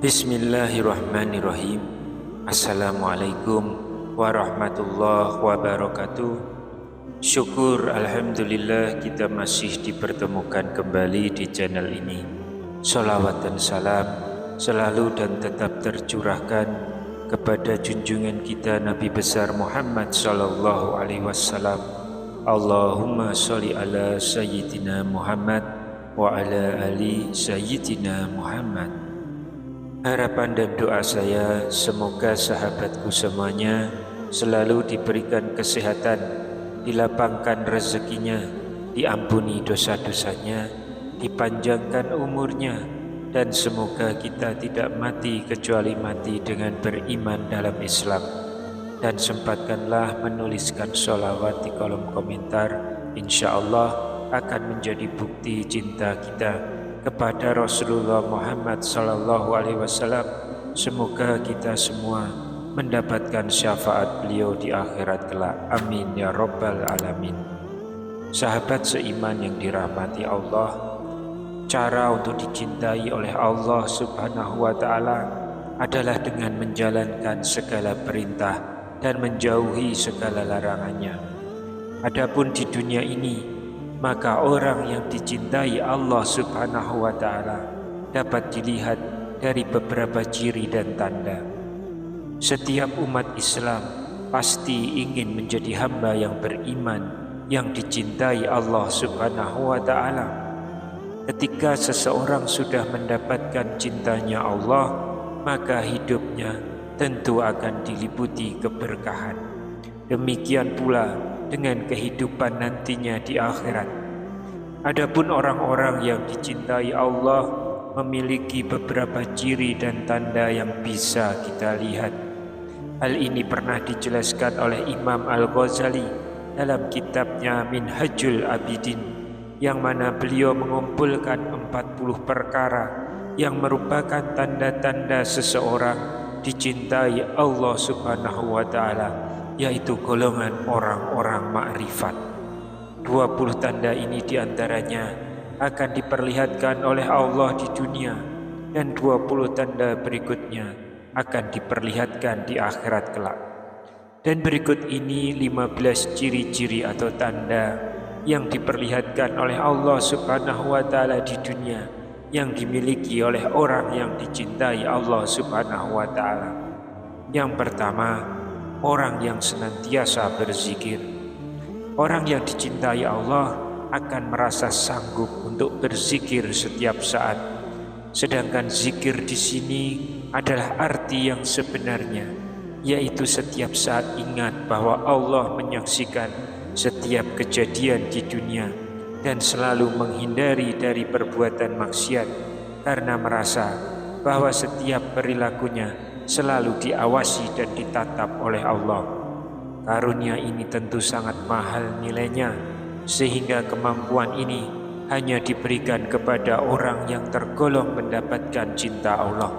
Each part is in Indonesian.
Bismillahirrahmanirrahim. Assalamualaikum warahmatullahi wabarakatuh. Syukur alhamdulillah kita masih dipertemukan kembali di channel ini. Sholawat dan salam selalu dan tetap tercurahkan kepada junjungan kita Nabi besar Muhammad sallallahu alaihi wasallam. Allahumma sholli ala sayyidina Muhammad wa ala ali sayyidina Muhammad. Harapan dan doa saya semoga sahabatku semuanya selalu diberikan kesehatan, dilapangkan rezekinya, diampuni dosa-dosanya, dipanjangkan umurnya, dan semoga kita tidak mati kecuali mati dengan beriman dalam Islam. Dan sempatkanlah menuliskan sholawat di kolom komentar, insya Allah akan menjadi bukti cinta kita kepada Rasulullah Muhammad sallallahu alaihi wasallam. Semoga kita semua mendapatkan syafaat beliau di akhirat kelak. Amin ya rabbal alamin. Sahabat seiman yang dirahmati Allah, cara untuk dicintai oleh Allah subhanahu wa ta'ala adalah dengan menjalankan segala perintah dan menjauhi segala larangannya. Adapun di dunia ini, maka orang yang dicintai Allah subhanahu wa ta'ala dapat dilihat dari beberapa ciri dan tanda. Setiap umat Islam pasti ingin menjadi hamba yang beriman, yang dicintai Allah subhanahu wa ta'ala. Ketika seseorang sudah mendapatkan cintanya Allah, maka hidupnya tentu akan diliputi keberkahan. Demikian pula dengan kehidupan nantinya di akhirat. Adapun orang-orang yang dicintai Allah memiliki beberapa ciri dan tanda yang bisa kita lihat. Hal ini pernah dijelaskan oleh Imam Al-Ghazali dalam kitabnya Minhajul Abidin, yang mana beliau mengumpulkan 40 perkara yang merupakan tanda-tanda seseorang dicintai Allah subhanahu wa ta'ala, yaitu golongan orang-orang makrifat. 20 tanda ini diantaranya akan diperlihatkan oleh Allah di dunia, dan 20 tanda berikutnya akan diperlihatkan di akhirat kelak. Dan berikut ini 15 ciri-ciri atau tanda yang diperlihatkan oleh Allah subhanahu wa ta'ala di dunia, yang dimiliki oleh orang yang dicintai Allah subhanahu wa ta'ala. Yang pertama, orang yang senantiasa berzikir. Orang yang dicintai Allah akan merasa sanggup untuk berzikir setiap saat. Sedangkan zikir di sini adalah arti yang sebenarnya, yaitu setiap saat ingat bahwa Allah menyaksikan setiap kejadian di dunia dan selalu menghindari dari perbuatan maksiat karena merasa bahwa setiap perilakunya selalu diawasi dan ditatap oleh Allah. Karunia ini tentu sangat mahal nilainya, sehingga kemampuan ini hanya diberikan kepada orang yang tergolong mendapatkan cinta Allah.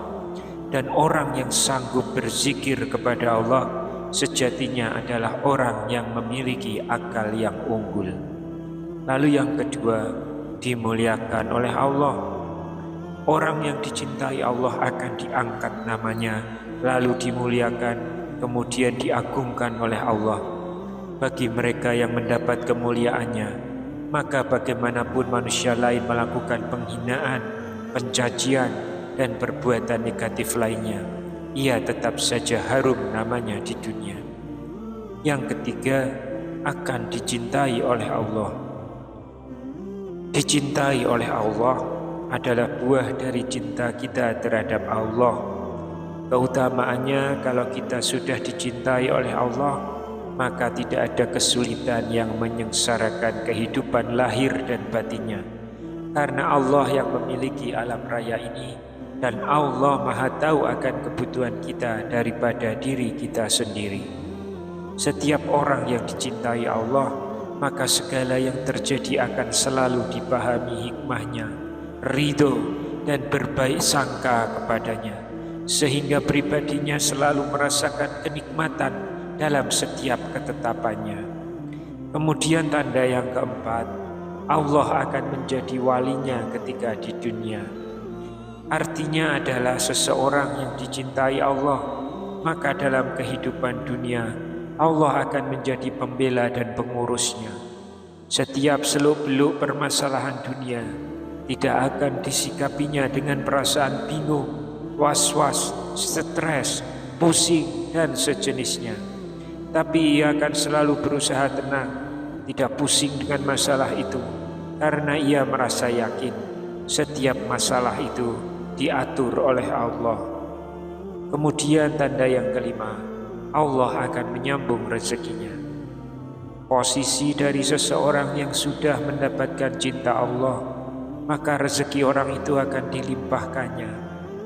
Dan orang yang sanggup berzikir kepada Allah sejatinya adalah orang yang memiliki akal yang unggul. Lalu yang kedua, dimuliakan oleh Allah. Orang yang dicintai Allah akan diangkat namanya, lalu dimuliakan, kemudian diagungkan oleh Allah. Bagi mereka yang mendapat kemuliaannya, maka bagaimanapun manusia lain melakukan penghinaan, pencacian, dan perbuatan negatif lainnya, ia tetap saja harum namanya di dunia. Yang ketiga, akan dicintai oleh Allah. Dicintai oleh Allah adalah buah dari cinta kita terhadap Allah. Keutamaannya, kalau kita sudah dicintai oleh Allah, maka tidak ada kesulitan yang menyengsarakan kehidupan lahir dan batinnya. Karena Allah yang memiliki alam raya ini, dan Allah Maha tahu akan kebutuhan kita daripada diri kita sendiri. Setiap orang yang dicintai Allah, maka segala yang terjadi akan selalu dipahami hikmahnya, ridho dan berbaik sangka kepadanya. sehingga pribadinya selalu merasakan kenikmatan dalam setiap ketetapannya. Kemudian tanda yang keempat, Allah akan menjadi walinya ketika di dunia. Artinya adalah seseorang yang dicintai Allah, maka dalam kehidupan dunia Allah akan menjadi pembela dan pengurusnya. Setiap seluk-beluk permasalahan dunia tidak akan disikapinya dengan perasaan bingung, was-was, stres, pusing, dan sejenisnya. Tapi ia akan selalu berusaha tenang, tidak pusing dengan masalah itu, karena ia merasa yakin setiap masalah itu diatur oleh Allah. Kemudian tanda yang kelima, Allah akan menyambung rezekinya. Posisi dari seseorang yang sudah mendapatkan cinta Allah, maka rezeki orang itu akan dilimpahkannya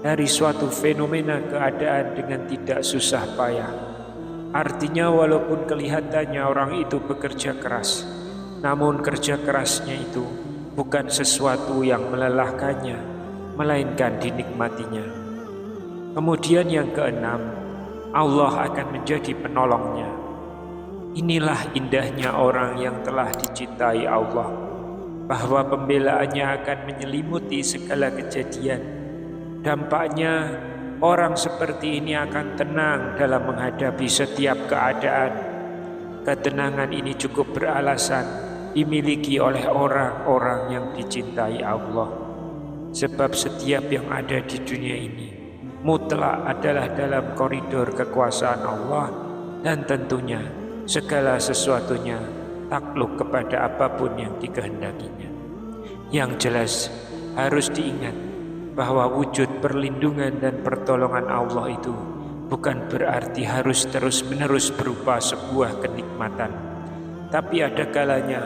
dari suatu fenomena keadaan dengan tidak susah payah. Artinya walaupun kelihatannya orang itu bekerja keras, namun kerja kerasnya itu bukan sesuatu yang melelahkannya, melainkan dinikmatinya. Kemudian yang keenam, Allah akan menjadi penolongnya. Inilah indahnya orang yang telah dicintai Allah, bahwa pembelaannya akan menyelimuti segala kejadian. Dampaknya orang seperti ini akan tenang dalam menghadapi setiap keadaan. Ketenangan ini cukup beralasan dimiliki oleh orang-orang yang dicintai Allah. Sebab setiap yang ada di dunia ini mutlak adalah dalam koridor kekuasaan Allah, dan tentunya segala sesuatunya takluk kepada apapun yang dikehendakinya. Yang jelas harus diingat bahwa wujud perlindungan dan pertolongan Allah itu bukan berarti harus terus-menerus berupa sebuah kenikmatan. Tapi ada kalanya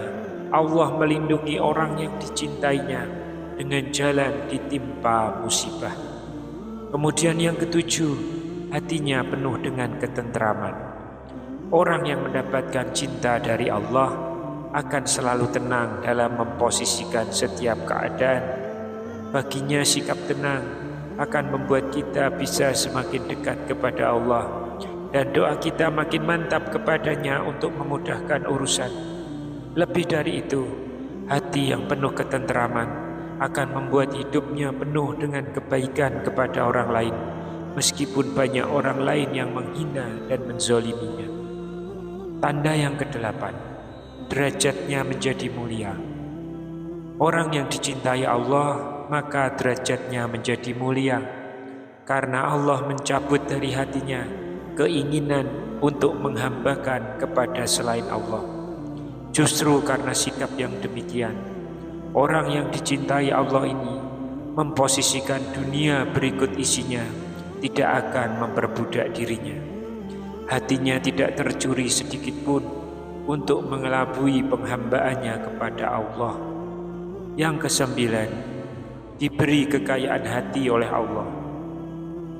Allah melindungi orang yang dicintainya dengan jalan ditimpa musibah. Kemudian yang ketujuh, hatinya penuh dengan ketentraman. Orang yang mendapatkan cinta dari Allah akan selalu tenang dalam memposisikan setiap keadaan. Baginya sikap tenang akan membuat kita bisa semakin dekat kepada Allah, dan doa kita makin mantap kepadanya untuk memudahkan urusan. Lebih dari itu, hati yang penuh ketentraman akan membuat hidupnya penuh dengan kebaikan kepada orang lain, meskipun banyak orang lain yang menghina dan menzoliminya. Tanda yang kedelapan, derajatnya menjadi mulia. Orang yang dicintai Allah, maka derajatnya menjadi mulia, karena Allah mencabut dari hatinya keinginan untuk menghambakan kepada selain Allah. Justru karena sikap yang demikian, orang yang dicintai Allah ini memposisikan dunia berikut isinya tidak akan memperbudak dirinya. Hatinya tidak tercuri sedikit pun untuk mengelabui penghambaannya kepada Allah. Yang kesembilan, diberi kekayaan hati oleh Allah.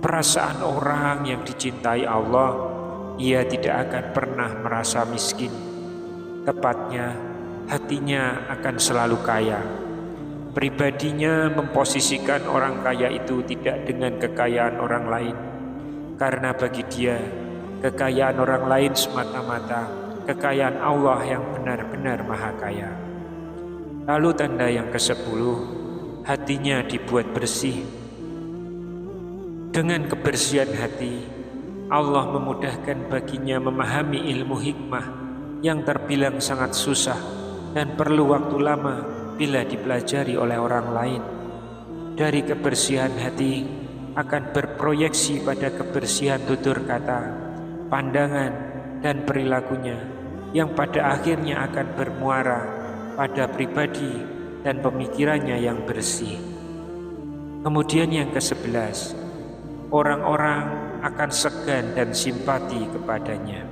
Perasaan orang yang dicintai Allah, ia tidak akan pernah merasa miskin. Tepatnya, hatinya akan selalu kaya. Pribadinya memposisikan orang kaya itu tidak dengan kekayaan orang lain, karena bagi dia kekayaan orang lain semata-mata kekayaan Allah yang benar-benar maha kaya. Lalu tanda yang ke-10, hatinya dibuat bersih. Dengan kebersihan hati, Allah memudahkan baginya memahami ilmu hikmah yang terbilang sangat susah dan perlu waktu lama bila dipelajari oleh orang lain. Dari kebersihan hati akan berproyeksi pada kebersihan tutur kata, pandangan, dan perilakunya, yang pada akhirnya akan bermuara pada pribadi dan pemikirannya yang bersih. Kemudian yang ke-11, orang-orang akan segan dan simpati kepadanya.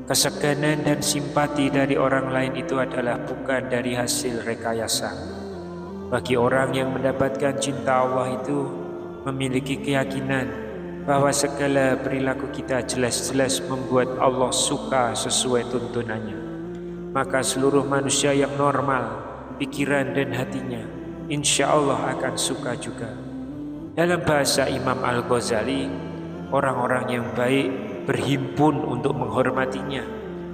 Keseganan dan simpati dari orang lain itu adalah bukan dari hasil rekayasa. Bagi orang yang mendapatkan cinta Allah itu memiliki keyakinan bahwa segala perilaku kita jelas-jelas membuat Allah suka sesuai tuntunannya. Maka seluruh manusia yang normal, pikiran dan hatinya, insya Allah akan suka juga. Dalam bahasa Imam Al-Ghazali, orang-orang yang baik berhimpun untuk menghormatinya.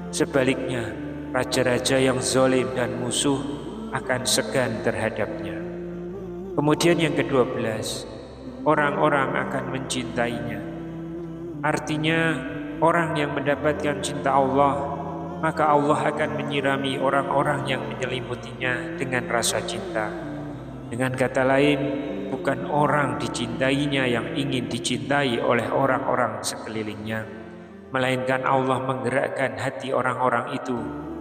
Sebaliknya, raja-raja yang zalim dan musuh akan segan terhadapnya. Kemudian yang ke-12, orang-orang akan mencintainya. Artinya, orang yang mendapatkan cinta Allah, maka Allah akan menyirami orang-orang yang menyelimutinya dengan rasa cinta. Dengan kata lain, bukan orang dicintainya yang ingin dicintai oleh orang-orang sekelilingnya, melainkan Allah menggerakkan hati orang-orang itu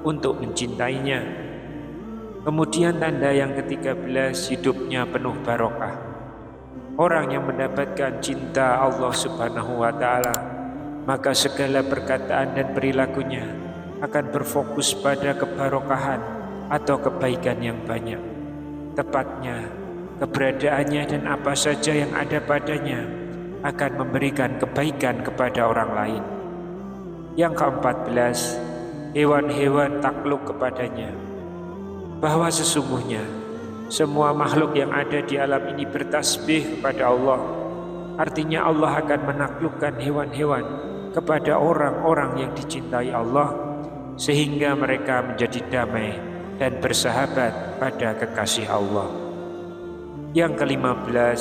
untuk mencintainya. Kemudian tanda yang ke-13, hidupnya penuh barokah. Orang yang mendapatkan cinta Allah Subhanahu wa Ta'ala, maka segala perkataan dan perilakunya akan berfokus pada kebarokahan atau kebaikan yang banyak. Tepatnya, keberadaannya dan apa saja yang ada padanya akan memberikan kebaikan kepada orang lain. Yang ke-14, hewan-hewan takluk kepadanya, bahwa sesungguhnya semua makhluk yang ada di alam ini bertasbih kepada Allah. Artinya Allah akan menaklukkan hewan-hewan kepada orang-orang yang dicintai Allah, sehingga mereka menjadi damai dan bersahabat pada kekasih Allah. Yang ke-15,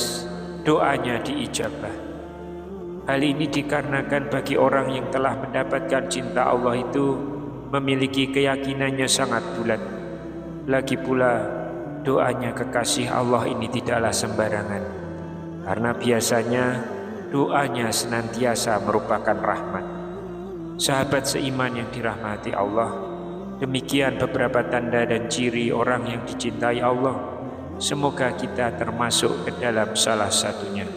doanya diijabah. Hal ini dikarenakan bagi orang yang telah mendapatkan cinta Allah itu memiliki keyakinannya sangat bulat. Lagi pula, doanya kekasih Allah ini tidaklah sembarangan, karena biasanya doanya senantiasa merupakan rahmat. Sahabat seiman yang dirahmati Allah, demikian beberapa tanda dan ciri orang yang dicintai Allah. Semoga kita termasuk ke dalam salah satunya.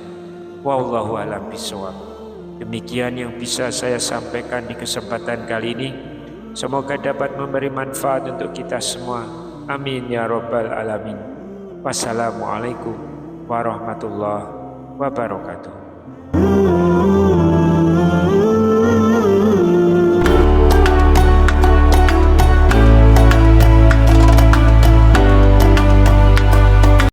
Wallahu a'lam bishawab. Demikian yang bisa saya sampaikan di kesempatan kali ini. Semoga dapat memberi manfaat untuk kita semua. Amin ya rabbal alamin. Wassalamualaikum warahmatullahi wabarakatuh.